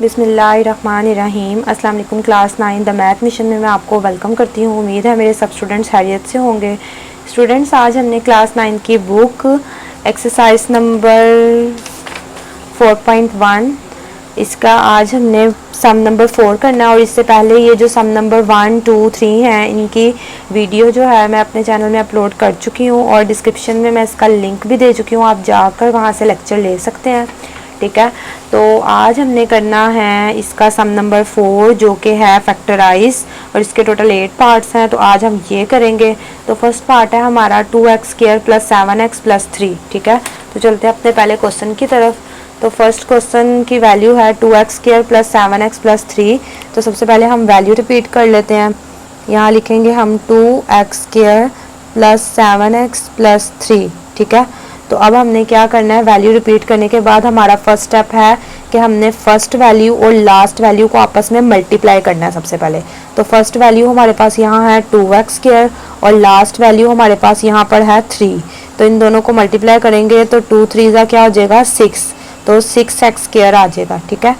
बिस्मिल्लाहिर्रहमानिर्रहीम। अस्सलाम वालेकुम। क्लास 9 द मैथ मिशन में मैं आपको वेलकम करती हूँ। उम्मीद है मेरे सब स्टूडेंट्स खैरियत से होंगे। स्टूडेंट्स, आज हमने क्लास 9 की बुक एक्सरसाइज नंबर 4.1 इसका आज हमने सम नंबर 4 करना है। और इससे पहले ये जो सम नंबर 1, 2, 3 हैं, इनकी वीडियो जो है मैं अपने चैनल में अपलोड कर चुकी हूँ और डिस्क्रिप्शन में मैं इसका लिंक भी दे चुकी हूँ। आप जाकर वहाँ से लेक्चर ले सकते हैं, ठीक है। तो आज हमने करना है इसका सम नंबर 4 जो कि है फैक्टराइज, और इसके टोटल 8 पार्ट्स हैं। तो आज हम ये करेंगे। तो फर्स्ट पार्ट है हमारा 2x² + 7x + 3, ठीक है। तो चलते हैं अपने पहले क्वेश्चन की तरफ। तो फर्स्ट क्वेश्चन की वैल्यू है 2x² + 7x + 3। तो सबसे पहले हम वैल्यू रिपीट कर लेते हैं। यहाँ लिखेंगे हम 2x² + 7x + 3, ठीक है। तो अब हमने क्या करना है, वैल्यू रिपीट करने के बाद हमारा फर्स्ट स्टेप है कि हमने फर्स्ट वैल्यू और लास्ट वैल्यू को आपस में मल्टीप्लाई करना है सबसे पहले। तो फर्स्ट वैल्यू हमारे पास यहाँ है 2x² और लास्ट वैल्यू हमारे पास यहाँ पर है 3। तो इन दोनों को मल्टीप्लाई करेंगे तो 2 3 का क्या हो जाएगा 6, तो 6x² आ जाएगा, ठीक है।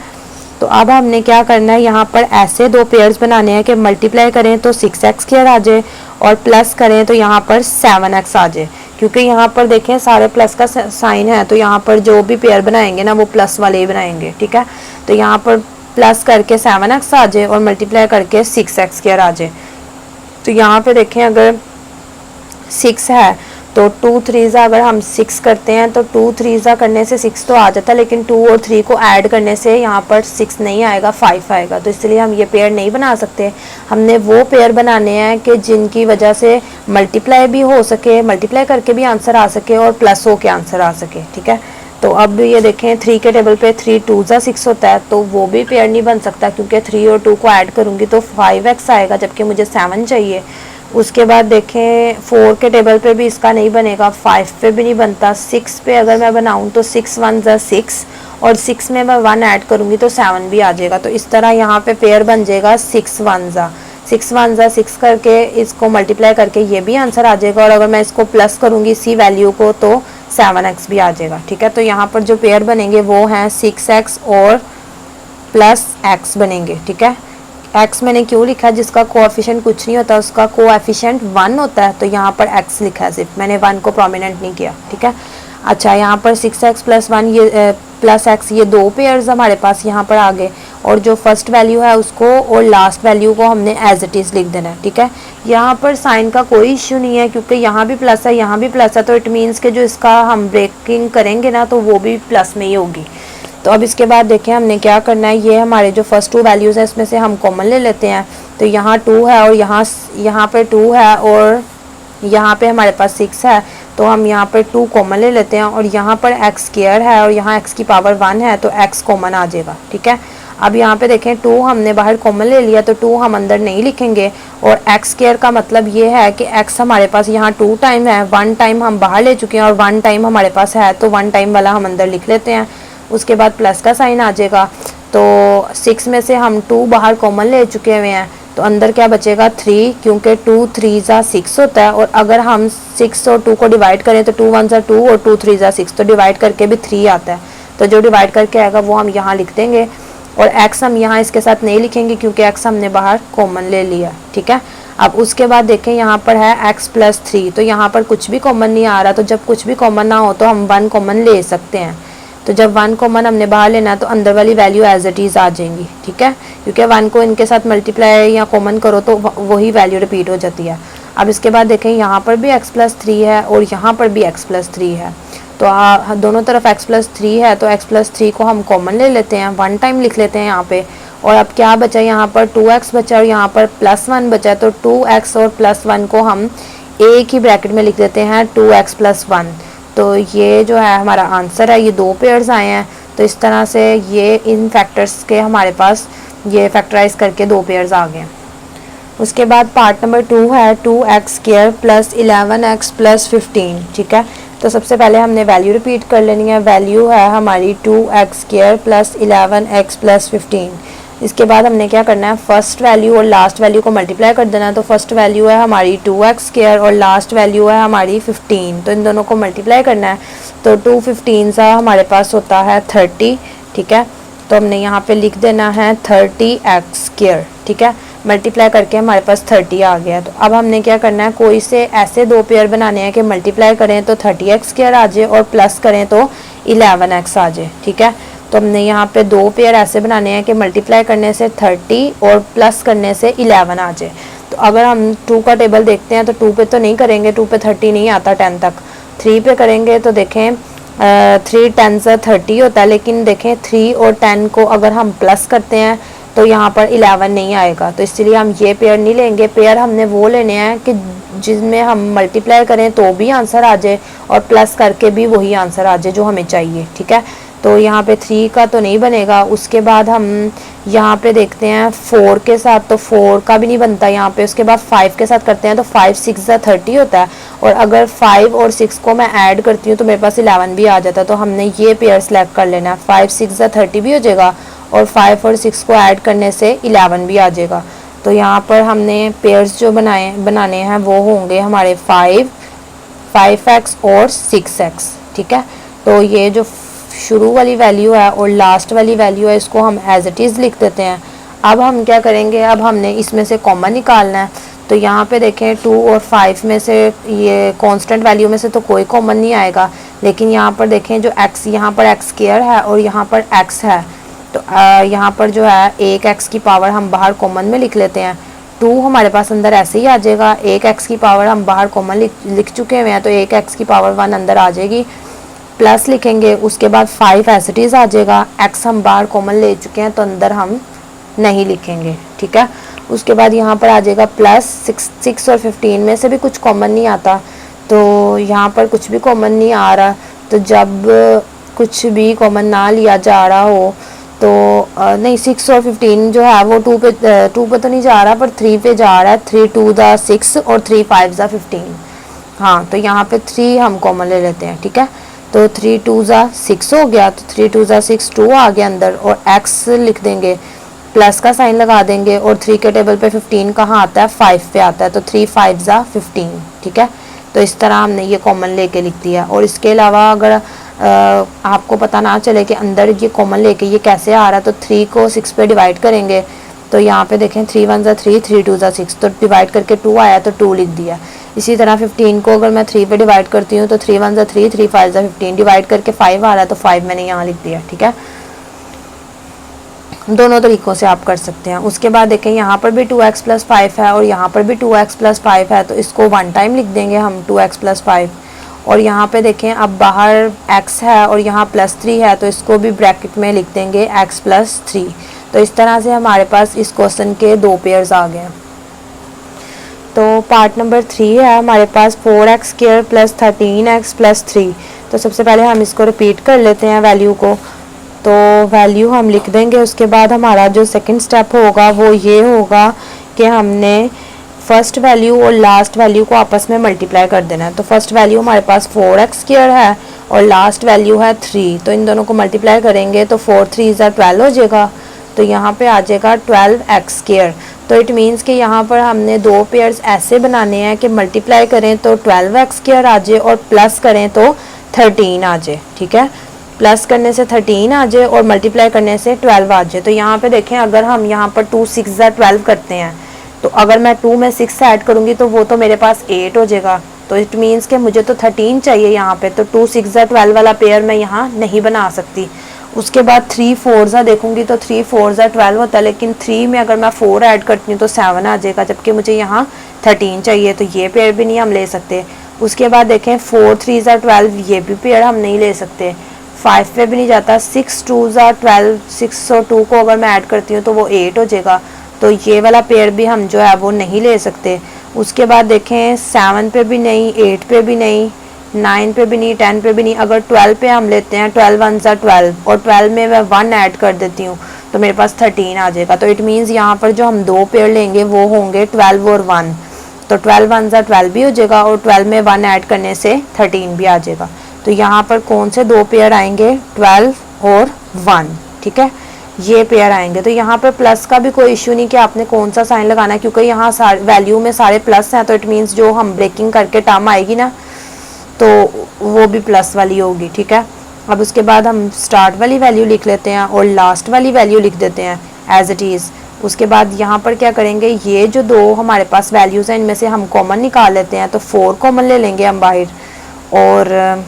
तो अब हमने क्या करना है, यहाँ पर ऐसे दो पेयर्स बनाने हैं कि मल्टीप्लाई करें तो 6x² आ जाए और प्लस करें तो यहाँ पर 7x आ जाए। क्योंकि यहाँ पर देखें सारे प्लस का साइन है, तो यहाँ पर जो भी पेयर बनाएंगे ना वो प्लस वाले ही बनाएंगे, ठीक है। तो यहाँ पर प्लस करके 7x आ जाए और मल्टीप्लाई करके 6x² आ जाए। तो यहाँ पे देखें अगर 6 है तो 2 3 अगर हम 6 करते हैं तो 2 3 करने से 6 तो आ जाता है, लेकिन 2 और 3 को ऐड करने से यहाँ पर 6 नहीं आएगा, 5 आएगा। तो इसलिए हम ये पेयर नहीं बना सकते। हमने वो पेयर बनाने हैं कि जिनकी वजह से मल्टीप्लाई भी हो सके, मल्टीप्लाई करके भी आंसर आ सके और प्लस हो के आंसर आ सके, ठीक है। तो अब ये देखें 3 के टेबल पे 3 2 6 होता है, तो वो भी पेयर नहीं बन सकता क्योंकि 3 और 2 को ऐड करूँगी तो 5x आएगा, जबकि मुझे 7 चाहिए। उसके बाद देखें 4 के टेबल पे भी इसका नहीं बनेगा, 5 पे भी नहीं बनता। 6 पे अगर मैं बनाऊं तो 6 1 6 और 6 में मैं 1 ऐड करूंगी तो 7 भी आ जाएगा। तो इस तरह यहाँ पे पेयर बन जाएगा 6 1 6 करके इसको मल्टीप्लाई करके ये भी आंसर आ जाएगा, और अगर मैं इसको प्लस करूँगी इसी वैल्यू को तो 7x भी आ जाएगा, ठीक है। तो यहाँ पर जो पेयर बनेंगे वो हैं 6x और प्लस x बनेंगे, ठीक है। x मैंने क्यों लिखा है, जिसका कोएफिशिएंट कुछ नहीं होता उसका कोएफिशिएंट 1 होता है, तो यहाँ पर x लिखा है, सिर्फ मैंने 1 को प्रोमिनेंट नहीं किया, ठीक है। अच्छा, यहाँ पर 6x + 1 ये प्लस x, ये दो पेयर्स हमारे पास यहाँ पर आ गए, और जो फर्स्ट वैल्यू है उसको और लास्ट वैल्यू को हमने एज इट इज़ लिख देना है, ठीक है। यहाँ पर साइन का कोई इश्यू नहीं है क्योंकि यहाँ भी प्लस है यहाँ भी प्लस है, तो इट मीन्स कि जो इसका हम ब्रेकिंग करेंगे ना तो वो भी प्लस में ही होगी। तो अब इसके बाद देखें हमने क्या करना है, ये हमारे जो फर्स्ट 2 वैल्यूज़ हैं इसमें से हम कॉमन ले लेते हैं। तो यहाँ 2 है और यहाँ पे 2 है और यहाँ पे हमारे पास 6 है, तो हम यहाँ पर 2 कॉमन ले लेते हैं। और यहाँ पर x² है और यहाँ x की पावर 1 है, तो x कॉमन आ जाएगा, ठीक है। अब यहाँ पे देखें 2 हमने बाहर कॉमन ले लिया तो 2 हम अंदर नहीं लिखेंगे, और x² का मतलब ये है कि x हमारे पास यहाँ 2 टाइम है, 1 टाइम हम बाहर ले चुके हैं और 1 टाइम हमारे पास है, तो 1 टाइम वाला हम अंदर लिख लेते हैं। उसके बाद प्लस का साइन आ जाएगा। तो 6 में से हम 2 बाहर कॉमन ले चुके हुए हैं, तो अंदर क्या बचेगा 3, क्योंकि 2 3 6 होता है। और अगर हम 6 और 2 को डिवाइड करें तो 2 1 2 और 2 3 6, तो डिवाइड करके भी 3 आता है। तो जो डिवाइड करके आएगा वो हम यहाँ लिख देंगे, और x हम यहाँ इसके साथ नहीं लिखेंगे क्योंकि x हमने बाहर कॉमन ले लिया, ठीक है। अब उसके बाद देखें यहाँ पर है x + 3, तो यहाँ पर कुछ भी कॉमन नहीं आ रहा। तो जब कुछ भी कॉमन ना हो तो हम 1 कॉमन ले सकते हैं। तो जब 1 कॉमन हमने बाहर लेना है तो अंदर वाली वैल्यू एज इट इज़ आ जाएंगी, ठीक है। क्योंकि 1 को इनके साथ मल्टीप्लाई या कॉमन करो तो वही वैल्यू रिपीट हो जाती है। अब इसके बाद देखें यहाँ पर भी x + 3 है और यहाँ पर भी x + 3 है, तो दोनों तरफ x + 3 है, तो x + 3 को हम कॉमन ले लेते हैं, 1 टाइम लिख लेते हैं यहाँ पे। और अब क्या बचा, यहाँ पर 2x बचा और यहाँ पर +1 बचा, तो 2x और +1 को हम एक ही ब्रैकेट में लिख देते हैं 2x + 1। तो ये जो है हमारा आंसर है, ये 2 पेयर्स आए हैं। तो इस तरह से ये इन फैक्टर्स के हमारे पास ये फैक्टराइज करके 2 पेयर्स आ गए। उसके बाद पार्ट नंबर 2 है 2x² + 11x + 15, ठीक है। तो सबसे पहले हमने वैल्यू रिपीट कर लेनी है। वैल्यू है हमारी 2x² + 11x + 15। इसके बाद हमने क्या करना है, फर्स्ट वैल्यू और लास्ट वैल्यू को मल्टीप्लाई कर देना है। तो फर्स्ट वैल्यू है हमारी 2x² और लास्ट वैल्यू है हमारी 15, तो इन दोनों को मल्टीप्लाई करना है। तो 2 15 हमारे पास होता है 30, ठीक है। तो हमने यहाँ पे लिख देना है 30x², ठीक है। मल्टीप्लाई करके हमारे पास 30 आ गया। तो अब हमने क्या करना है, कोई से ऐसे दो पेयर बनाने हैं कि मल्टीप्लाई करें तो 30x² आ जाए और प्लस करें तो 11x आ जाए, ठीक है। तो हमने यहाँ पे दो पेयर ऐसे बनाने हैं कि मल्टीप्लाई करने से 30 और प्लस करने से 11 आ जाए। तो अगर हम 2 का टेबल देखते हैं तो 2 पे तो नहीं करेंगे, 2 पे 30 नहीं आता 10 तक। 3 पे करेंगे तो देखें 3 10 से 30 होता है, लेकिन देखें 3 और 10 को अगर हम प्लस करते हैं तो यहाँ पर 11 नहीं आएगा। तो इसलिए हम ये पेयर नहीं लेंगे। पेयर हमने वो लेने हैं कि जिसमें हम मल्टीप्लाई करें तो भी आंसर आ जाए और प्लस करके भी वही आंसर आ जाए जो हमें चाहिए, ठीक है। तो यहाँ पे 3 का तो नहीं बनेगा। उसके बाद हम यहाँ पे देखते हैं 4 के साथ, तो 4 का भी नहीं बनता यहाँ पे। उसके बाद 5 के साथ करते हैं तो 5 6 30 होता है, और अगर 5 और 6 को मैं ऐड करती हूँ तो मेरे पास 11 भी आ जाता है। तो हमने ये पेयर सेलेक्ट कर लेना है। 5 6 30 भी हो जाएगा और 5 और 6 को ऐड करने से 11 भी आ जाएगा। तो यहाँ पर हमने पेयर्स जो बनाने हैं वो होंगे हमारे 5x और 6x, ठीक है। तो ये जो शुरू वाली वैल्यू है और लास्ट वाली वैल्यू है इसको हम एज इट इज़ लिख देते हैं। अब हम क्या करेंगे, अब हमने इसमें से कॉमन निकालना है। तो यहाँ पे देखें 2 और 5 में से ये कांस्टेंट वैल्यू में से तो कोई कॉमन नहीं आएगा, लेकिन यहाँ पर देखें जो x, यहाँ पर x² है और यहाँ पर x है। तो यहाँ पर जो है एक x की पावर हम बाहर कॉमन में लिख लेते हैं। 2 हमारे पास अंदर ऐसे ही आ जाएगा। एक x की पावर हम बाहर कॉमन लिख चुके हुए हैं, तो एक x की पावर 1 अंदर आ जाएगी। प्लस लिखेंगे, उसके बाद 5 एज इट इज़ आ जाएगा। x हम बाहर कॉमन ले चुके हैं तो अंदर हम नहीं लिखेंगे, ठीक है। उसके बाद यहाँ पर आ जाएगा प्लस 6 और 15 में से भी कुछ कॉमन नहीं आता, तो यहाँ पर कुछ भी कॉमन नहीं आ रहा। तो जब कुछ भी कॉमन ना लिया जा रहा हो तो नहीं, 6 और 15 जो है वो 2 पे तो नहीं जा रहा पर 3 पे जा रहा है। 3 2 दा 6 और 3 5 दा 15। हाँ, तो यहाँ पे 3 हम कॉमन ले लेते हैं, ठीक है। तो 3 2 ज़ा 6 हो गया, तो 3 2 ज़ा 6 2 आ गया अंदर, और x लिख देंगे, प्लस का साइन लगा देंगे। और 3 के टेबल पे 15 कहाँ आता है, 5 पे आता है, तो 3 5 ज़ा 15, ठीक है। तो इस तरह हमने ये कॉमन लेके लिख दिया। और इसके अलावा अगर आपको पता ना चले कि अंदर ये कॉमन लेके ये कैसे आ रहा है, तो 3 को 6 पे डिवाइड करेंगे। तो यहाँ पे देखें 3 1 ज़ा 3, 3 2 ज़ा 6, तो डिवाइड करके 2 आया तो 2 लिख दिया। इसी तरह 15 को अगर मैं 3 पे डिवाइड करती हूँ तो 3 1 ज़ा 3, 3 5 ज़ा 15, डिवाइड करके 5 आ रहा है तो 5 मैंने यहाँ लिख दिया, ठीक है। दोनों तरीक़ों से आप कर सकते हैं। उसके बाद देखें यहाँ पर भी 2x + 5 है और यहाँ पर भी 2x + 5 है, तो इसको 1 टाइम लिख देंगे हम 2x + 5। और यहाँ पे देखें अब बाहर x है और यहाँ +3 है, तो इसको भी ब्रैकेट में लिख देंगे x + 3। तो इस तरह से हमारे पास इस क्वेश्चन के 2 पेयर्स आ गए। तो पार्ट नंबर 3 है हमारे पास 4x² + 13x + 3। तो सबसे पहले हम इसको रिपीट कर लेते हैं वैल्यू को। तो वैल्यू हम लिख देंगे। उसके बाद हमारा जो सेकंड स्टेप होगा वो ये होगा कि हमने फर्स्ट वैल्यू और लास्ट वैल्यू को आपस में मल्टीप्लाई कर देना है। तो फर्स्ट वैल्यू हमारे पास 4x² है और लास्ट वैल्यू है 3, तो इन दोनों को मल्टीप्लाई करेंगे तो 4 3 ज़ा 12 हो जाएगा। तो यहाँ पे आ जाएगा 12x²। तो इट मीन्स कि यहाँ पर हमने 2 पेयर्स ऐसे बनाने हैं कि मल्टीप्लाई करें तो 12x² आ जाए और प्लस करें तो 13 आ जाए, ठीक है। प्लस करने से 13 आ जाए और मल्टीप्लाई करने से 12 आ जाए। तो यहाँ पे देखें अगर हम यहाँ पर 2 6 ज़ा 12 करते हैं, तो अगर मैं 2 में 6 ऐड करूँगी तो वो तो मेरे पास 8 हो जाएगा। तो इट मीन्स कि मुझे तो 13 चाहिए यहाँ पे, तो 2 6 ज़ा 12 वाला पेयर मैं यहाँ नहीं बना सकती। उसके बाद 3 4 ज़ा देखूँगी तो 3 4 ज़ा 12 होता है, लेकिन 3 में अगर मैं 4 ऐड करती हूँ तो 7 आ जाएगा, जबकि मुझे यहाँ 13 चाहिए, तो ये पेयर भी नहीं हम ले सकते। उसके बाद देखें 4 3 ज़ा 12, ये भी पेयर हम नहीं ले सकते। 5 पे भी नहीं जाता। 6 2 ज़ा 12, 6 और 2 को अगर मैं ऐड करती हूँ तो वो 8 हो जाएगा, तो ये वाला पेयर भी हम जो है वो नहीं ले सकते। उसके बाद देखें 7 पे भी नहीं, 8 पे भी नहीं, 9 पे भी नहीं, 10 पे भी नहीं। अगर 12 पे हम लेते हैं, 12 1 ज़ा 12 और 12 में मैं 1 ऐड कर देती हूँ तो मेरे पास 13 आ जाएगा। तो इट मीन्स यहाँ पर जो हम 2 पेयर लेंगे वो होंगे 12 और 1। तो 12 1 ज़ा 12 भी हो जाएगा और 12 में 1 ऐड करने से 13 भी आ जाएगा। तो यहाँ पर कौन से 2 पेयर आएंगे, 12 और 1, ठीक है, ये पेयर आएंगे। तो यहाँ पर प्लस का भी कोई इशू नहीं कि आपने कौन सा साइन लगाना है, क्योंकि यहाँ वैल्यू में सारे प्लस हैं। तो इट मीन्स जो हम ब्रेकिंग करके टर्म आएगी ना तो वो भी प्लस वाली होगी, ठीक है। अब उसके बाद हम स्टार्ट वाली वैल्यू लिख लेते हैं और लास्ट वाली वैल्यू लिख देते हैं एज इट इज़। उसके बाद यहाँ पर क्या करेंगे, ये जो दो हमारे पास वैल्यूज़ हैं इनमें से हम कॉमन निकाल लेते हैं। तो 4 कॉमन ले लेंगे हम बाहर, और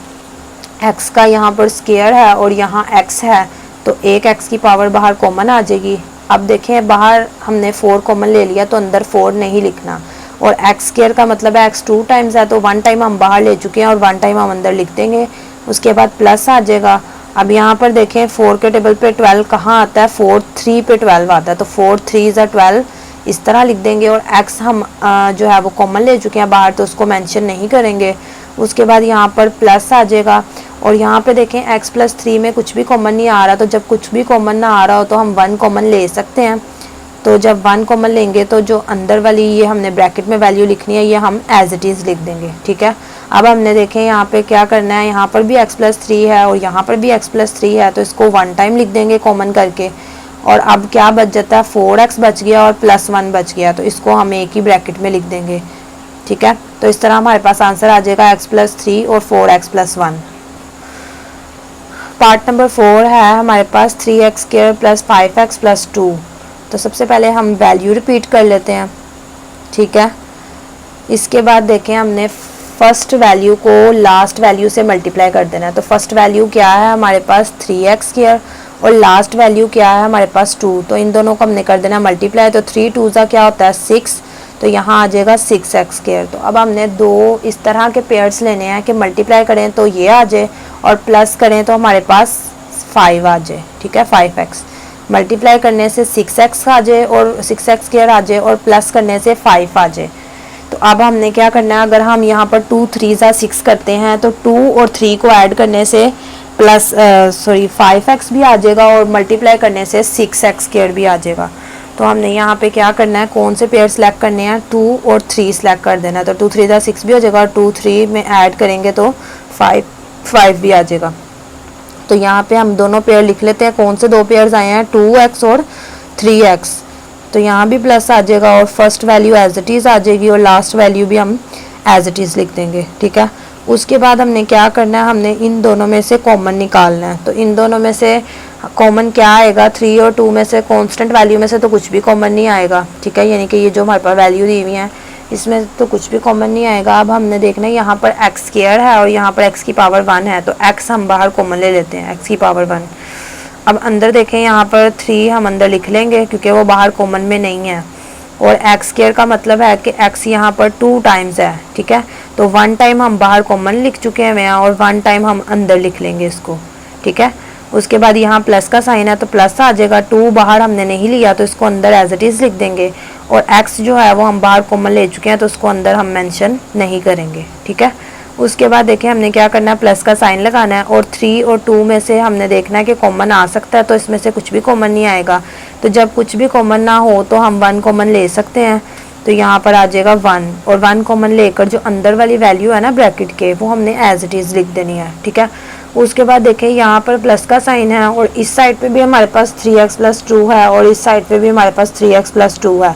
x का यहाँ पर स्क्वायर है और यहाँ x है, तो एक x की पावर बाहर कॉमन आ जाएगी। अब देखें बाहर हमने 4 कॉमन ले लिया तो अंदर 4 नहीं लिखना, और x स्क्वायर का मतलब है x 2 टाइम्स है, तो 1 टाइम हम बाहर ले चुके हैं और 1 टाइम हम अंदर लिख देंगे। उसके बाद प्लस आ जाएगा। अब यहाँ पर देखें 4 के टेबल पे 12 कहाँ आता है, 4 3 पे 12 आता है, तो 4 3 ज़ा 12 इस तरह लिख देंगे। और x हम जो है वो कॉमन ले चुके हैं बाहर, तो उसको मेंशन नहीं करेंगे। उसके बाद यहाँ पर प्लस आ जाएगा, और यहाँ पे देखें x प्लस 3 में कुछ भी कॉमन नहीं आ रहा, तो जब कुछ भी कॉमन ना आ रहा हो तो हम 1 कॉमन ले सकते हैं। तो जब 1 कॉमन लेंगे तो जो अंदर वाली ये हमने ब्रैकेट में वैल्यू लिखनी है ये हम एज इट इज़ लिख देंगे, ठीक है। अब हमने देखें यहाँ पे क्या करना है, यहाँ पर भी x प्लस 3 है और यहाँ पर भी x प्लस 3 है, तो इसको 1 टाइम लिख देंगे कॉमन करके। और अब क्या बच जाता है, 4x बच गया और प्लस 1 बच गया, तो इसको हम एक ही ब्रैकेट में लिख देंगे, ठीक है। तो इस तरह हमारे पास आंसर आ जाएगा x प्लस 3 और 4x प्लस 1। पार्ट नंबर 4 है हमारे पास 3x square plus 5x plus 2। तो सबसे पहले हम वैल्यू रिपीट कर लेते हैं, ठीक है। इसके बाद देखें हमने फर्स्ट वैल्यू को लास्ट वैल्यू से मल्टीप्लाई कर देना है। तो फर्स्ट वैल्यू क्या है हमारे पास 3x स्क्वायर और लास्ट वैल्यू क्या है हमारे पास 2, तो इन दोनों को हमने कर देना मल्टीप्लाई। तो 3 2 ज़ा क्या होता है 6, तो यहाँ आ जाएगा 6x स्क्वायर। तो अब हमने दो इस तरह के पेयर्स लेने हैं कि मल्टीप्लाई करें तो ये आ जाए और प्लस करें तो हमारे पास 5 आ जाए, ठीक है। 5x मल्टीप्लाई करने से 6x आ जाए और 6x स्क्वायर आ जाए और प्लस करने से 5 आ जाए। तो अब हमने क्या करना है, अगर हम यहाँ पर 2 3 ज़ा 6 करते हैं तो 2 और 3 को ऐड करने से प्लस 5x भी आ जाएगा और मल्टीप्लाई करने से 6x स्क्वायर भी आ जाएगा। तो हमने यहाँ पे क्या करना है, कौन से पेयर सेलेक्ट करने हैं, 2 और 3 सेलेक्ट कर देना है। तो 2 3 ज़ा 6 भी हो जाएगा और 2 3 में ऐड करेंगे तो 5 भी आ जाएगा। तो यहाँ पे हम दोनों पेयर लिख लेते हैं, कौन से दो पेयर्स आए हैं 2x और 3x। तो यहाँ भी प्लस आ जाएगा और first value as it is आ जाएगी और लास्ट वैल्यू भी हम एज इट इज़ लिख देंगे, ठीक है। उसके बाद हमने क्या करना है, हमने इन दोनों में से कॉमन निकालना है। तो इन दोनों में से कॉमन क्या आएगा, 3 और 2 में से कांस्टेंट वैल्यू में से तो कुछ भी कॉमन नहीं आएगा, ठीक है। यानी कि ये जो हमारे पास वैल्यू दी हुई है इसमें तो कुछ भी कॉमन नहीं आएगा। अब हमने देखना है यहाँ पर x स्क्वायर है और यहाँ पर x की पावर 1 है, तो x हम बाहर कॉमन ले लेते हैं, x की पावर 1। अब अंदर देखें यहाँ पर 3 हम अंदर लिख लेंगे क्योंकि वो बाहर कॉमन में नहीं है, और x स्क्वायर का मतलब है कि x यहाँ पर 2 टाइम्स है, ठीक है। तो 1 टाइम हम बाहर कॉमन लिख चुके हैं और 1 टाइम हम अंदर लिख लेंगे इसको, ठीक है। उसके बाद यहाँ प्लस का साइन है तो प्लस आ जाएगा, 2 बाहर हमने नहीं लिया तो इसको अंदर एज इट इज़ लिख देंगे, और x जो है वो हम बाहर कॉमन ले चुके हैं तो उसको अंदर हम मेंशन नहीं करेंगे, ठीक है। उसके बाद देखें हमने क्या करना है, प्लस का साइन लगाना है और 3 और 2 में से हमने देखना है कि कॉमन आ सकता है, तो इसमें से कुछ भी कॉमन नहीं आएगा। तो जब कुछ भी कॉमन ना हो तो हम 1 कॉमन ले सकते हैं, तो यहाँ पर आ जाएगा 1, और 1 कॉमन लेकर जो अंदर वाली वैल्यू है ना ब्रैकेट के वो हमने एज इट इज़ लिख देनी है, ठीक है। उसके बाद देखें यहाँ पर प्लस का साइन है और इस साइड पे भी हमारे पास 3x प्लस 2 है और इस साइड पे भी हमारे पास 3x प्लस 2 है,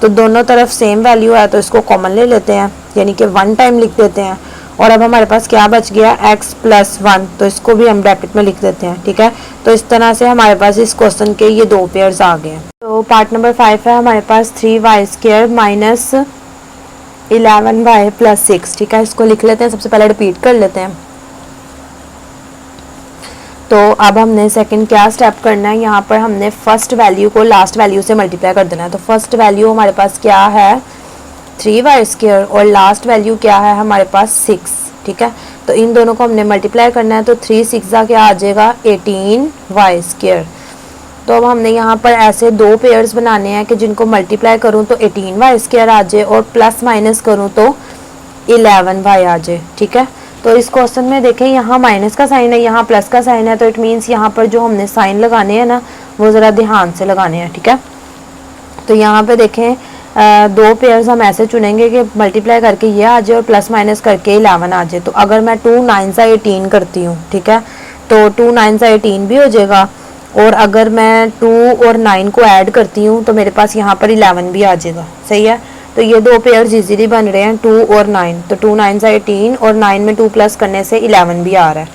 तो दोनों तरफ सेम वैल्यू है तो इसको कॉमन ले लेते हैं, यानी कि 1 टाइम लिख देते हैं। और अब हमारे पास क्या बच गया, x प्लस 1, तो इसको भी हम ब्रैकेट में लिख देते हैं, ठीक है। तो इस तरह से हमारे पास इस क्वेश्चन के ये दो पेयर्स आ गए। तो पार्ट नंबर 5 है हमारे पास 3y square minus 11y plus 6, ठीक है। इसको लिख लेते हैं, सबसे पहले रिपीट कर लेते हैं। तो अब हमने सेकंड क्या स्टेप करना है, यहाँ पर हमने फर्स्ट वैल्यू को लास्ट वैल्यू से मल्टीप्लाई कर देना है। तो फर्स्ट वैल्यू हमारे पास क्या है 3y स्क्वायर और लास्ट वैल्यू क्या है हमारे पास 6, ठीक है। तो इन दोनों को हमने मल्टीप्लाई करना है, तो 3 6 ज़ा क्या आ जाएगा 18y स्क्वायर। तो अब हमने यहाँ पर ऐसे दो पेयर्स बनाने हैं कि जिनको मल्टीप्लाई करूँ तो 18y स्क्वायर आ जाए और प्लस माइनस करूँ तो 11y आ जाए, ठीक है। तो इस क्वेश्चन में देखें यहाँ माइनस का साइन है, यहाँ प्लस का साइन है, तो इट मीन्स यहाँ पर जो हमने साइन लगाने हैं ना वो ज़रा ध्यान से लगाने हैं, ठीक है। तो यहाँ पे देखें दो पेयर्स हम ऐसे चुनेंगे कि मल्टीप्लाई करके ये आ जाए और प्लस माइनस करके 11 आ जाए। तो अगर मैं 2 9 ज़ा 18 करती हूँ, ठीक है, तो 2 9 ज़ा 18 भी हो जाएगा, और अगर मैं 2 और 9 को ऐड करती हूँ तो मेरे पास यहाँ पर 11 भी आ जाएगा, सही है। तो ये दो पेयर्स इजीली बन रहे हैं 2 और 9, तो 2 9 ज़ा 18 और 9 में 2 प्लस करने से 11 भी आ रहा है।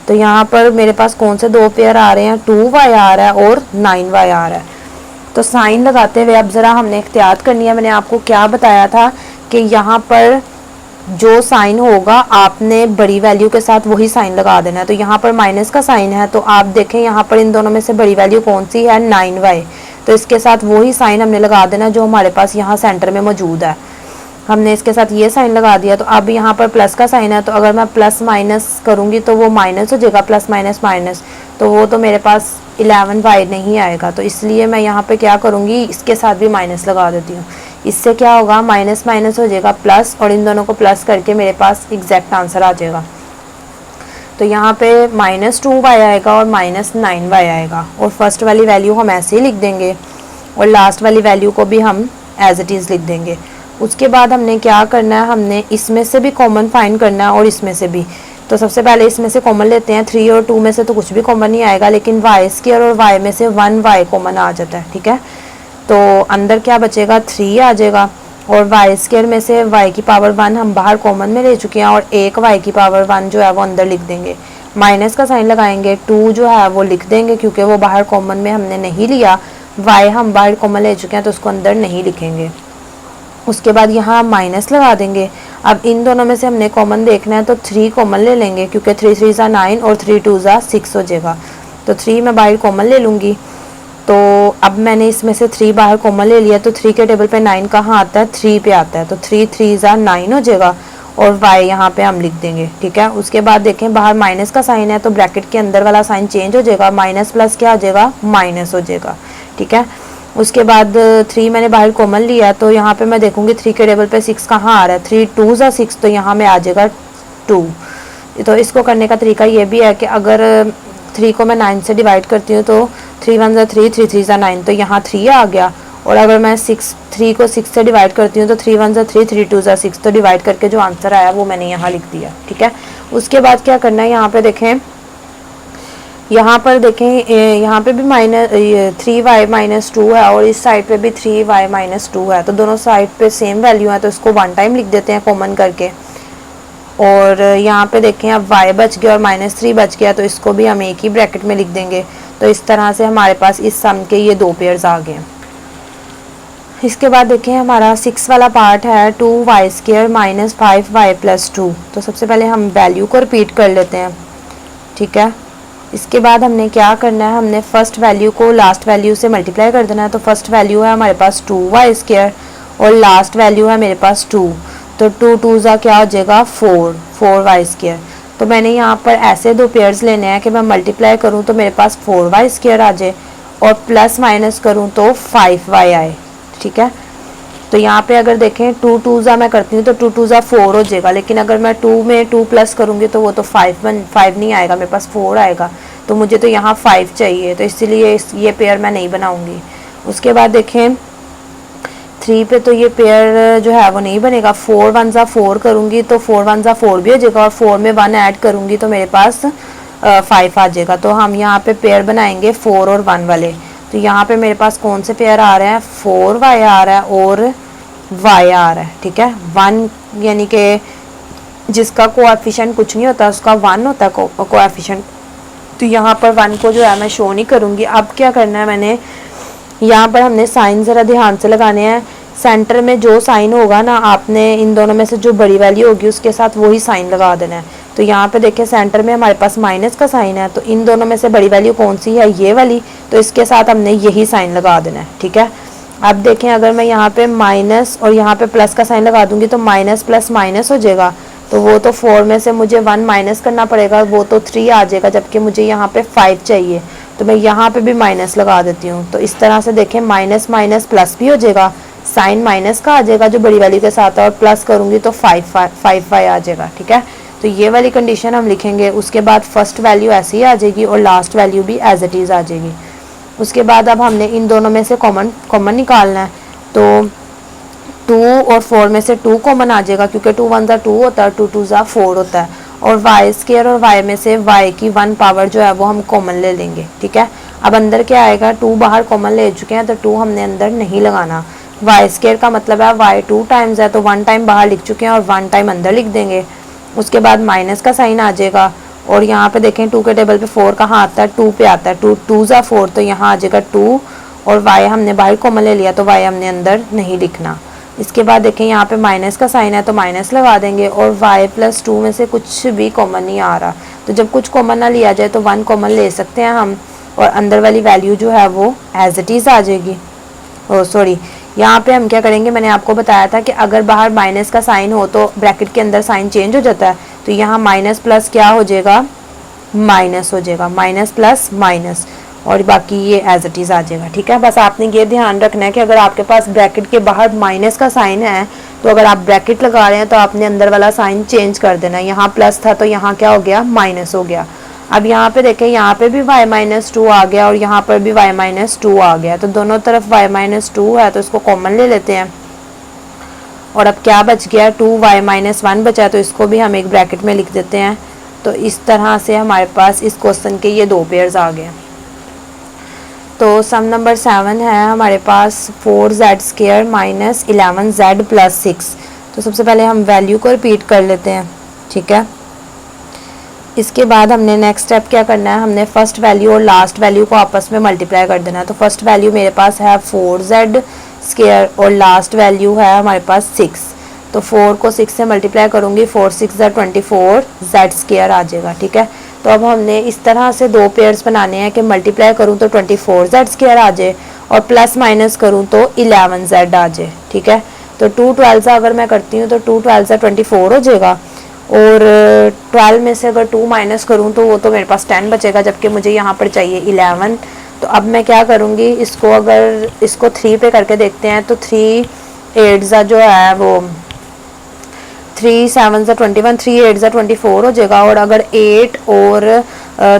तो यहाँ पर मेरे पास कौन से दो पेयर आ रहे हैं, 2y आ रहा है और 9y आ रहा है। तो साइन लगाते हुए अब ज़रा हमने एहतियात करनी है। मैंने आपको क्या बताया था कि यहाँ पर जो साइन होगा आपने बड़ी वैल्यू के साथ वही साइन लगा देना है। तो यहाँ पर माइनस का साइन है, तो आप देखें यहाँ पर इन दोनों में से बड़ी वैल्यू कौन सी है, 9y। तो इसके साथ वही साइन हमने लगा देना जो हमारे पास यहाँ सेंटर में मौजूद है। हमने इसके साथ ये साइन लगा दिया। तो अब यहाँ पर प्लस का साइन है, तो अगर मैं प्लस माइनस करूँगी तो वो माइनस हो जाएगा, प्लस माइनस माइनस, तो वो तो मेरे पास 11y नहीं आएगा। तो इसलिए मैं यहाँ पे क्या करूँगी, इसके साथ भी माइनस लगा देती हूँ। इससे क्या होगा, माइनस माइनस हो जाएगा प्लस, और इन दोनों को प्लस करके मेरे पास एग्जैक्ट आंसर आ जाएगा। तो यहाँ पे -2y आएगा और -9y आएगा, और फर्स्ट वाली वैल्यू हम ऐसे ही लिख देंगे और लास्ट वाली वैल्यू को भी हम एज इट इज़ लिख देंगे। उसके बाद हमने क्या करना है, हमने इसमें से भी कॉमन फाइंड करना है और इसमें से भी। तो सबसे पहले इसमें से कॉमन लेते हैं। 3 और 2 में से तो कुछ भी कॉमन नहीं आएगा, लेकिन y² और y में से 1y कॉमन आ जाता है, ठीक है। तो अंदर क्या बचेगा, 3 आ जाएगा, और y² में से y की पावर 1 हम बाहर कॉमन में ले चुके हैं, और एक y की पावर 1 जो है वो अंदर लिख देंगे। माइनस का साइन लगाएंगे, 2 जो है वो लिख देंगे क्योंकि वो बाहर कॉमन में हमने नहीं लिया, y हम बाहर कॉमन ले चुके हैं तो उसको अंदर नहीं लिखेंगे। उसके बाद यहाँ माइनस लगा देंगे। अब इन दोनों में से हमने कॉमन देखना है, तो 3 कॉमन ले लेंगे क्योंकि 3 3 9 और 3 2 6 हो जाएगा। तो 3 मैं बाहर कॉमन ले लूँगी। तो अब मैंने इसमें से 3 बाहर कॉमन ले लिया, तो 3 के टेबल पे 9 कहाँ आता है, 3 पे आता है। तो 3 3 9 हो जाएगा, और y यहाँ पे हम लिख देंगे, ठीक है। उसके बाद देखें बाहर माइनस का साइन है, तो ब्रैकेट के अंदर वाला साइन चेंज हो जाएगा, माइनस प्लस क्या हो जाएगा, माइनस हो जाएगा, ठीक है। उसके बाद 3 मैंने बाहर कॉमन लिया, तो यहाँ पे मैं देखूँगी 3 के टेबल पे 6 कहाँ आ रहा है, 3 2 6, तो यहाँ में आ जाएगा 2। तो इसको करने का तरीका ये भी है कि अगर 3 को मैं 9 से डिवाइड करती हूँ तो 3 1 3, 3 3 9, तो यहाँ 3 आ गया। और अगर मैं 3 को 6 से डिवाइड करती हूँ तो 3 1 3, 3 2 6, तो डिवाइड करके जो आंसर आया वो मैंने यहाँ लिख दिया, ठीक है। उसके बाद क्या करना है, यहाँ पे देखें, यहाँ पर देखें, यहाँ पे भी -3y - 2 है, और इस साइड पे भी 3y - 2 है। तो दोनों साइड पे सेम वैल्यू है, तो इसको 1 टाइम लिख देते हैं कॉमन करके। और यहाँ पे देखें अब y बच गया और -3 बच गया, तो इसको भी हम एक ही ब्रैकेट में लिख देंगे। तो इस तरह से हमारे पास इस सम के ये 2 पेयर्स आ गए। इसके बाद देखें हमारा 6 वाला पार्ट है, 2y² - 5y + 2। तो सबसे पहले हम वैल्यू को रिपीट कर लेते हैं, ठीक है। इसके बाद हमने क्या करना है, हमने फर्स्ट वैल्यू को लास्ट वैल्यू से मल्टीप्लाई कर देना है। तो फर्स्ट वैल्यू है हमारे पास 2y² और लास्ट वैल्यू है मेरे पास 2। तो 2 2 क्या हो जाएगा, 4y²। तो मैंने यहाँ पर ऐसे 2 पेयर्स लेने हैं कि मैं मल्टीप्लाई करूँ तो मेरे पास 4y² आ जाए, और प्लस माइनस करूँ तो 5y आए, ठीक है। तो यहाँ पे अगर देखें 2 2 मैं करती हूँ तो 2 2 4 हो जाएगा, लेकिन अगर मैं 2 में 2 प्लस करूँगी तो वो तो 5 नहीं आएगा, मेरे पास 4 आएगा। तो मुझे तो यहाँ 5 चाहिए, तो इसलिए ये पेयर मैं नहीं बनाऊँगी। उसके बाद देखें 3 पे तो ये पेयर जो है वो नहीं बनेगा। 4 1 4 करूँगी तो 4 1 4 भी हो जाएगा, और 4 में 1 ऐड करूँगी तो मेरे पास 5 आ जाएगा। तो हम यहाँ पे पेयर बनाएंगे 4 और 1 वाले। तो यहाँ पे मेरे पास कौन से पेयर आ रहे हैं, 4y आ रहा है और y आ रहा है, ठीक है। 1 यानी कि जिसका कोएफिशिएंट कुछ नहीं होता उसका 1 होता है कोएफिशिएंट। तो यहाँ पर 1 को जो है मैं शो नहीं करूँगी। अब क्या करना है, मैंने यहाँ पर हमने साइन ज़रा ध्यान से लगाने हैं। सेंटर में जो साइन होगा ना, आपने इन दोनों में से जो बड़ी वैल्यू होगी उसके साथ वही साइन लगा देना है। तो यहाँ पे देखिए सेंटर में हमारे पास माइनस का साइन है, तो इन दोनों में से बड़ी वैल्यू कौन सी है, ये वाली। तो इसके साथ हमने यही साइन लगा देना है, ठीक है। अब देखें अगर मैं यहाँ पे माइनस और यहाँ पे प्लस का साइन लगा दूंगी तो माइनस प्लस माइनस हो जाएगा। तो वो तो 4 में से मुझे 1 माइनस करना पड़ेगा, वो तो 3 आ जाएगा, जबकि मुझे यहाँ पे 5 चाहिए। तो मैं यहाँ पे भी माइनस लगा देती हूँ। तो इस तरह से देखें माइनस माइनस प्लस भी हो जाएगा, साइन माइनस का आ जाएगा जो बड़ी वैल्यू के साथ है, और प्लस करूँगी तो 5y आ जाएगा, ठीक है। तो ये वाली कंडीशन हम लिखेंगे। उसके बाद फर्स्ट वैल्यू ऐसी ही आ जाएगी और लास्ट वैल्यू भी एज इट इज़ आ जाएगी। उसके बाद अब हमने इन दोनों में से कॉमन निकालना है। तो 2 और 4 में से 2 कॉमन आ जाएगा, क्योंकि 2 1 2 होता है, 2 2 4 होता है। और y² और y में से y की 1 पावर जो है वो हम कॉमन ले लेंगे, ठीक है। अब अंदर क्या आएगा, 2 बाहर कॉमन ले चुके हैं तो 2 हमने अंदर नहीं लगाना। y² का मतलब है y 2 टाइम्स है, तो 1 टाइम बाहर लिख चुके हैं और 1 टाइम अंदर लिख देंगे। उसके बाद माइनस का साइन आ जाएगा, और यहाँ पे देखें 2 के टेबल पे 4 कहाँ आता है, 2 पे आता है, 2 2 ज़ा 4, तो यहाँ आ जाएगा 2 और y हमने बाहर कॉमन ले लिया तो y हमने अंदर नहीं लिखना। इसके बाद देखें यहाँ पे माइनस का साइन है तो माइनस लगा देंगे और y प्लस 2 में से कुछ भी कॉमन नहीं आ रहा, तो जब कुछ कॉमन ना लिया जाए तो 1 कॉमन ले सकते हैं हम और अंदर वाली वैल्यू जो है वो एज इट इज़ आ जाएगी। ओ सॉरी, यहाँ पे हम क्या करेंगे, मैंने आपको बताया था कि अगर बाहर माइनस का साइन हो तो ब्रैकेट के अंदर साइन चेंज हो जाता है, तो यहाँ माइनस प्लस क्या हो जाएगा, माइनस हो जाएगा, माइनस प्लस माइनस, और बाकी ये एज इट इज़ आ जाएगा। ठीक है, बस आपने ये ध्यान रखना है कि अगर आपके पास ब्रैकेट के बाहर माइनस का साइन है तो अगर आप ब्रैकेट लगा रहे हैं तो आपने अंदर वाला साइन चेंज कर देना। यहाँ प्लस था तो यहाँ क्या हो गया, माइनस हो गया। अब यहाँ पे देखें, यहाँ पे भी y माइनस 2 आ गया और यहाँ पर भी y माइनस 2 आ गया, तो दोनों तरफ y माइनस 2 है तो इसको कॉमन ले लेते हैं। और अब क्या बच गया, 2y माइनस 1 बचा, तो इसको भी हम एक ब्रैकेट में लिख देते हैं। तो इस तरह से हमारे पास इस क्वेश्चन के ये 2 पेयर्स आ गए। तो सम नंबर 7 है हमारे पास 4z square minus 11z plus 6। तो सबसे पहले हम वैल्यू को रिपीट कर लेते हैं। ठीक है, इसके बाद हमने नेक्स्ट स्टेप क्या करना है, हमने फर्स्ट वैल्यू और लास्ट वैल्यू को आपस में मल्टीप्लाई कर देना है। तो फर्स्ट वैल्यू मेरे पास है 4z स्क्वायर और लास्ट वैल्यू है हमारे पास 6, तो 4 को 6 से मल्टीप्लाई करूँगी, 4 6 24 z स्क्वायर आ जाएगा। ठीक है, तो अब हमने इस तरह से 2 पेयर्स बनाने हैं कि मल्टीप्लाई करूँ तो 24 z स्क्वायर आ जाए और प्लस माइनस करूँ तो 11 z आ जाए। ठीक है, तो 2 12 अगर मैं करती हूँ तो 2 12 24 हो जाएगा और 12 में से अगर 2 माइनस करूँ तो वो तो मेरे पास 10 बचेगा, जबकि मुझे यहाँ पर चाहिए 11। तो अब मैं क्या करूँगी, इसको अगर इसको 3 पे करके देखते हैं तो 3 8 जो है वो 3 7 21, 3 8 24 हो जाएगा। और अगर 8 और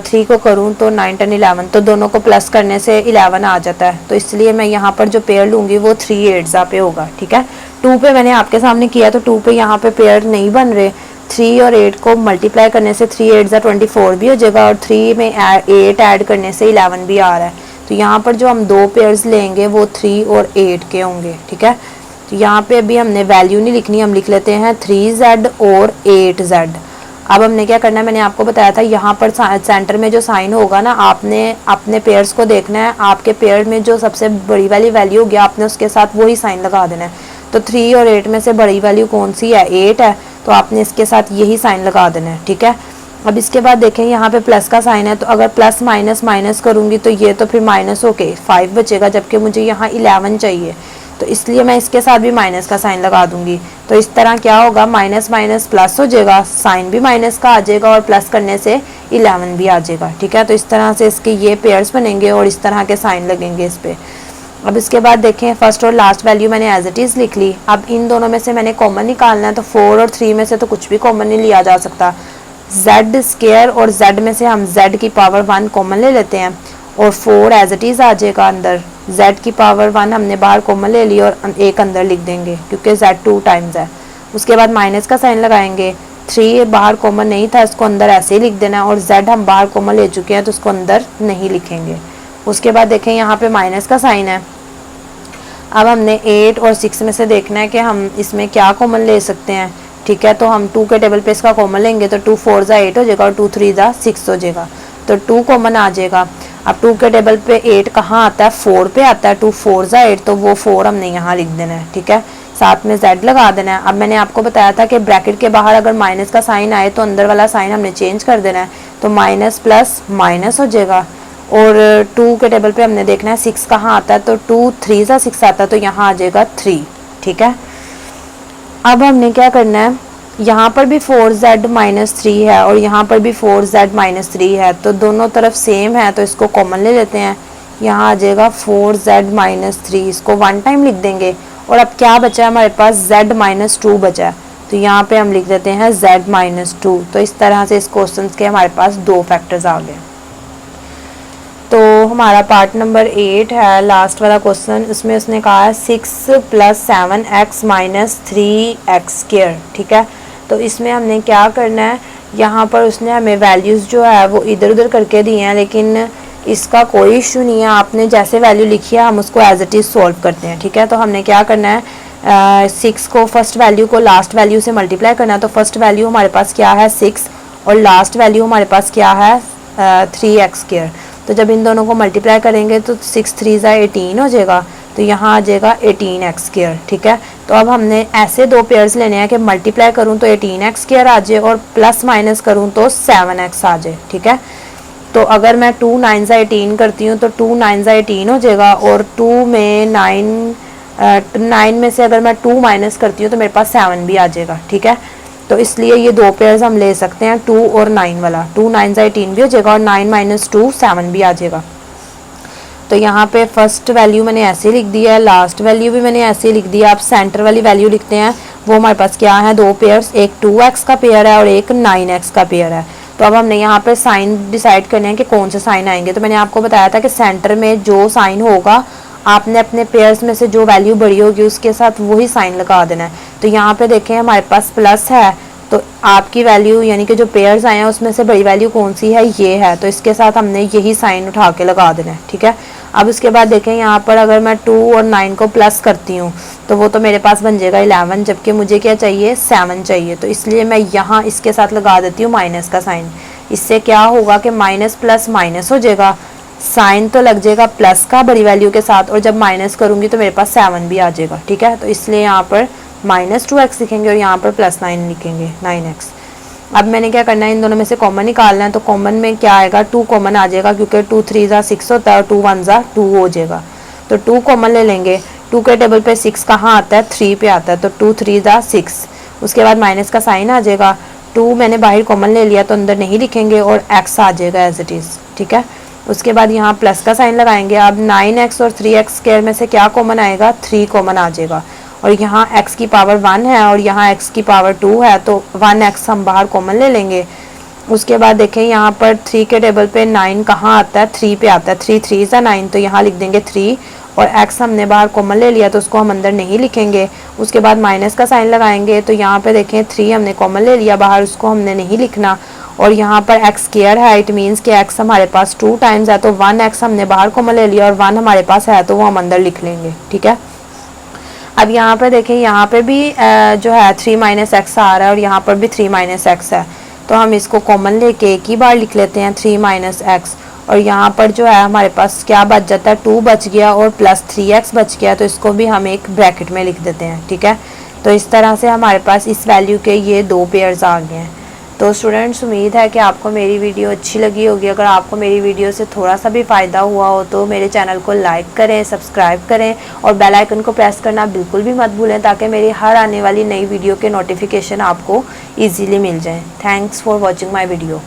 3 को करूँ तो 9 10 11, तो दोनों को प्लस करने से 11 आ जाता है, तो इसलिए मैं यहाँ पर जो पेयर लूँगी वो 3 8 पे होगा। ठीक है, 2 पे मैंने आपके सामने किया तो 2 पे यहाँ पे पेयर नहीं बन रहे, 3 और 8 को मल्टीप्लाई करने से 3 8 24 भी हो जाएगा और 3 में 8 ऐड करने से 11 भी आ रहा है। तो यहाँ पर जो हम 2 पेयर्स लेंगे वो 3 और 8 के होंगे। ठीक है, तो यहाँ पे अभी हमने वैल्यू नहीं लिखनी, हम लिख लेते हैं 3z और 8z। अब हमने क्या करना है, मैंने आपको बताया था यहाँ पर सेंटर में जो साइन होगा ना, आपने अपने पेयर्स को देखना है, आपके पेयर में जो सबसे बड़ी वाली वैल्यू होगी आपने उसके साथ वही साइन लगा देना है। तो 3 और 8 में से बड़ी वैल्यू कौन सी है, 8 है, तो आपने इसके साथ यही साइन लगा देना है। ठीक है, अब इसके बाद देखें यहाँ पे प्लस का साइन है, तो अगर प्लस माइनस माइनस करूँगी तो ये तो फिर माइनस होके 5 बचेगा, जबकि मुझे यहाँ 11 चाहिए, तो इसलिए मैं इसके साथ भी माइनस का साइन लगा दूंगी। तो इस तरह क्या होगा, माइनस माइनस प्लस हो जाएगा, साइन भी माइनस का आ जाएगा और प्लस करने से 11 भी आ जाएगा। ठीक है, तो इस तरह से इसके ये पेयर्स बनेंगे और इस तरह के साइन लगेंगे इस पर। अब इसके बाद देखें, फर्स्ट और लास्ट वैल्यू मैंने एज इट इज़ लिख ली। अब इन दोनों में से मैंने कॉमन निकालना है, तो 4 और 3 में से तो कुछ भी कॉमन नहीं लिया जा सकता। z स्क्वायर और z में से हम z की पावर 1 कॉमन ले लेते हैं और 4 एज इट इज़ आ जाएगा अंदर, z की पावर 1 हमने बाहर कॉमन ले ली और एक अंदर लिख देंगे क्योंकि z 2 टाइम्स है। उसके बाद माइनस का साइन लगाएंगे, 3 बाहर कॉमन नहीं था, इसको अंदर ऐसे ही लिख देना और z हम बाहर कॉमन ले चुके हैं तो उसको अंदर नहीं लिखेंगे। उसके बाद देखें यहाँ पे माइनस का साइन है। अब हमने 8 और 6 में से देखना है कि हम इसमें क्या कॉमन ले सकते हैं। ठीक है, तो हम 2 के टेबल पे इसका कॉमन लेंगे तो 2 4 8 हो जाएगा और 2 3 6 हो जाएगा, तो 2 कॉमन आ जाएगा। अब 2 के टेबल पे 8 कहाँ आता है, 4 पे आता है, 2 4 8, तो वो 4 हमने यहाँ लिख देना है। ठीक है, साथ में z लगा देना है। अब मैंने आपको बताया था कि ब्रैकेट के बाहर अगर माइनस का साइन आए तो अंदर वाला साइन हमने चेंज कर देना है, तो माइनस प्लस माइनस हो जाएगा। और 2 के टेबल पे हमने देखना है 6 कहाँ आता है, तो 2 3 6 आता है, तो यहाँ आ जाएगा 3। ठीक है, अब हमने क्या करना है, यहाँ पर भी 4z माइनस 3 है और यहाँ पर भी 4z माइनस 3 है, तो दोनों तरफ सेम है, तो इसको कॉमन ले लेते हैं। यहाँ आ जाएगा 4z माइनस 3, इसको 1 टाइम लिख देंगे। और अब क्या बचा है हमारे पास, z माइनस 2 बचा है, तो यहाँ पे हम लिख देते हैं z माइनस 2। तो इस तरह से इस क्वेश्चन के हमारे पास 2 फैक्टर्स आ गए। तो हमारा पार्ट नंबर 8 है लास्ट वाला क्वेश्चन, इसमें उसने कहा है 6 + 7x - 3x स्क्वायर। ठीक है, तो इसमें हमने क्या करना है, यहाँ पर उसने हमें वैल्यूज़ जो है वो इधर उधर करके दी हैं, लेकिन इसका कोई इशू नहीं है, आपने जैसे वैल्यू लिखी है हम उसको एज इट इज़ सॉल्व करते हैं। ठीक है, तो हमने क्या करना है, 6 को फर्स्ट वैल्यू को लास्ट वैल्यू से मल्टीप्लाई करना है, तो फर्स्ट वैल्यू हमारे पास क्या है 6 और लास्ट वैल्यू हमारे पास क्या है 3x²। तो जब इन दोनों को मल्टीप्लाई करेंगे तो 6 3 18 हो जाएगा, तो यहाँ आ जाएगा 18x²। ठीक है, तो अब हमने ऐसे दो पेयर्स लेने हैं कि मल्टीप्लाई करूँ तो 18x² आ जाए और प्लस माइनस करूँ तो 7x आ जाए। ठीक है, तो अगर मैं 2 9 18 करती हूँ तो 2 9 18 हो जाएगा, और 2 में 9 में से अगर मैं 2 माइनस करती हूँ तो मेरे पास 7 भी आ जाएगा। ठीक है, तो इसलिए ये दो पेयर्स हम ले सकते हैं 2 और 9 वाला। 2 9 18 भी हो जाएगा और 9 - 2 7 भी आ जाएगा। तो यहाँ पे फर्स्ट वैल्यू मैंने ऐसे लिख दिया है, लास्ट वैल्यू भी मैंने ऐसे लिख दिया। आप सेंटर वाली वैल्यू लिखते हैं, वो हमारे पास क्या है, दो पेयर्स, एक 2x का पेयर है और एक 9x का पेयर है। तो अब हमने यहाँ पे साइन डिसाइड करने हैं कि कौन से साइन आएंगे। तो मैंने आपको बताया था कि सेंटर में जो साइन होगा आपने अपने पेयर्स में से जो वैल्यू बड़ी होगी उसके साथ वही साइन लगा देना है। तो यहाँ पे देखें हमारे पास प्लस है, तो आपकी वैल्यू यानी कि जो पेयर्स आए हैं उसमें से बड़ी वैल्यू कौन सी है, ये है, तो इसके साथ हमने यही साइन उठा के लगा देना है। ठीक है, अब उसके बाद देखें यहाँ पर अगर मैं 2 और 9 को प्लस करती हूँ तो वो तो मेरे पास बन जाएगा 11, जबकि मुझे क्या चाहिए 7 चाहिए। तो इसलिए मैं यहाँ इसके साथ लगा देती हूँ माइनस का साइन। इससे क्या होगा कि माइनस प्लस माइनस हो जाएगा, साइन तो लग जाएगा प्लस का बड़ी वैल्यू के साथ, और जब माइनस करूँगी तो मेरे पास 7 भी आ जाएगा। ठीक है, तो इसलिए यहाँ पर -2x लिखेंगे और यहाँ पर +9 लिखेंगे 9x। अब मैंने क्या करना है, इन दोनों में से कॉमन निकालना है। तो कॉमन में क्या आएगा, 2 कॉमन आ जाएगा, क्योंकि 2 3 6 होता है और 2 1 2 हो जाएगा। तो 2 कॉमन ले लेंगे। 2 के टेबल पे 6 कहाँ आता है, 3 पे आता है, तो 2 3 6। उसके बाद माइनस का साइन आ जाएगा। 2 मैंने बाहर कॉमन ले लिया तो अंदर नहीं लिखेंगे और x आ जाएगा एज इट इज़। ठीक है, उसके बाद यहाँ प्लस का साइन लगाएंगे। अब 9x और 3x² में से क्या कॉमन आएगा, 3 कॉमन आ जाएगा, और यहाँ x की पावर 1 है और यहाँ x की पावर 2 है, तो 1x हम बाहर कॉमन ले लेंगे। उसके बाद देखें यहाँ पर 3 के टेबल पे 9 कहाँ आता है, 3 पे आता है, 3 3 9, तो यहाँ लिख देंगे 3, और x हमने बाहर कॉमन ले लिया तो उसको हम अंदर नहीं लिखेंगे। उसके बाद माइनस का साइन लगाएंगे। तो यहाँ पे देखें 3 हमने कॉमन ले लिया बाहर, उसको हमने नहीं लिखना, और यहाँ पर x² है, इट मीन्स कि x हमारे पास 2 टाइम्स है, तो 1x हमने बाहर कॉमन ले लिया और 1 हमारे पास है तो वो हम अंदर लिख लेंगे। ठीक है, अब यहाँ पे देखें, यहाँ पे भी जो है 3 - x आ रहा है और यहाँ पर भी 3 - x है, तो हम इसको कॉमन लेके एक ही बार लिख लेते हैं 3 - x, और यहाँ पर जो है हमारे पास क्या बच जाता है, 2 बच गया और प्लस 3x बच गया, तो इसको भी हम एक ब्रैकेट में लिख देते हैं। ठीक है, तो इस तरह से हमारे पास इस वैल्यू के ये दो पेयर्स आ गए हैं। तो स्टूडेंट्स, उम्मीद है कि आपको मेरी वीडियो अच्छी लगी होगी। अगर आपको मेरी वीडियो से थोड़ा सा भी फ़ायदा हुआ हो तो मेरे चैनल को लाइक करें, सब्सक्राइब करें और बेल आइकन को प्रेस करना बिल्कुल भी मत भूलें, ताकि मेरी हर आने वाली नई वीडियो के नोटिफिकेशन आपको ईजीली मिल जाएँ। Thanks for watching my video.